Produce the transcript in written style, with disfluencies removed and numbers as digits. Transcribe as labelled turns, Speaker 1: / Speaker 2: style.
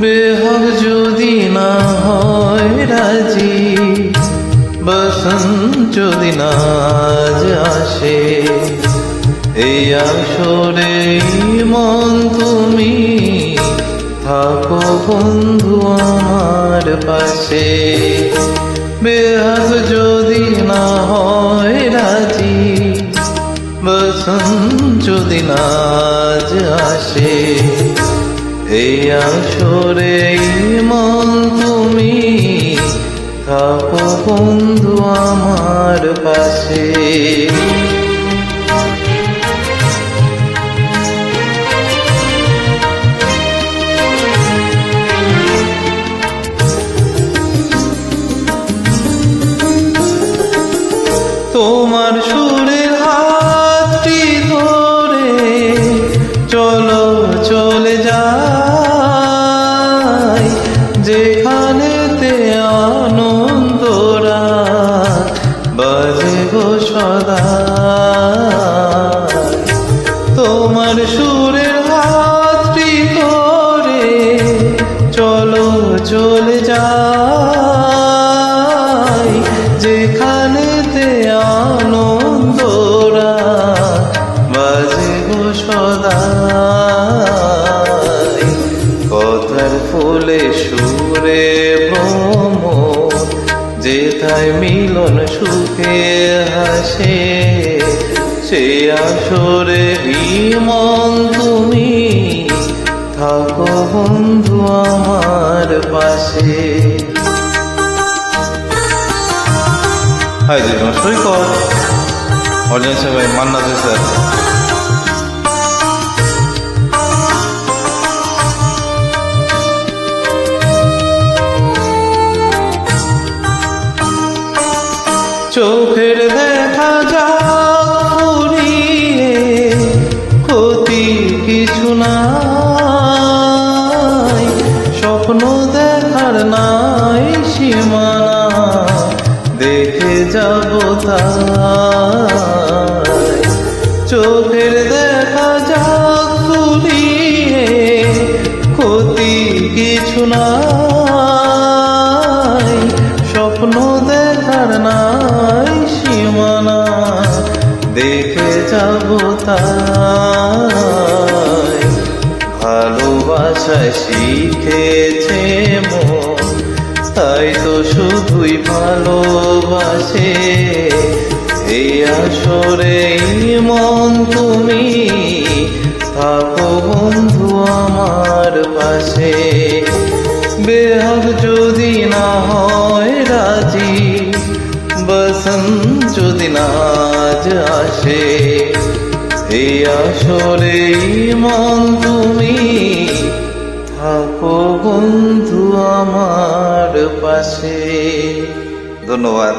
Speaker 1: বেহাগ যদি না হয় রাজি, বসন্ত যদি না আজ আসে, এই আসরে মন তুমি থাকো বন্ধু আমার পাশে। বেহাগ যদি না হয় রাজি, বসন্ত যদি না আজ আসে, এই আসরে মন তুমি থাকো বন্ধু আমার পাশে। তোমার সুরের হাতটি ধরে চলো চলে যাই, যেখানেতে আনন্দরা বাজে গো সদা। তোমার সুরের হাতটি ধরে চলো চলে যাই, যেখানেতে আনন্দরা বাজে গো সদা। কথার ফুলে সুরে ভ্রমর, যেথায় মিলন সুখে হাসে, সে আসরে মন তুমি থাকো বন্ধু আমার পাশে। হাই জি সৈকত অডিয়েন্স ভাই মান্না দে স্যার। চোখের দেখা যাক ফুরিয়ে, ক্ষতি কিছু নাই, স্বপ্ন দেখার নাই সীমানা, দেখে যাব তাই। চোখের দেখা যাক ফুরিয়ে, ক্ষতি কিছু নাই, স্বপ্ন দেখার নাই সীমানা, দেখে যাব তাই। ভালোবাসায় শিখেছে মন, তাই তো শুধুই ভালোবাসে, এই আসরে মন তুমি থাকো বন্ধু আমার পাশে। বেহাগ যদি না হয় রাজি, বসন্ত যদি না আজ আসে, এই আসরে মন তুমি থাকো বন্ধু আমার পাশে। ধন্যবাদ।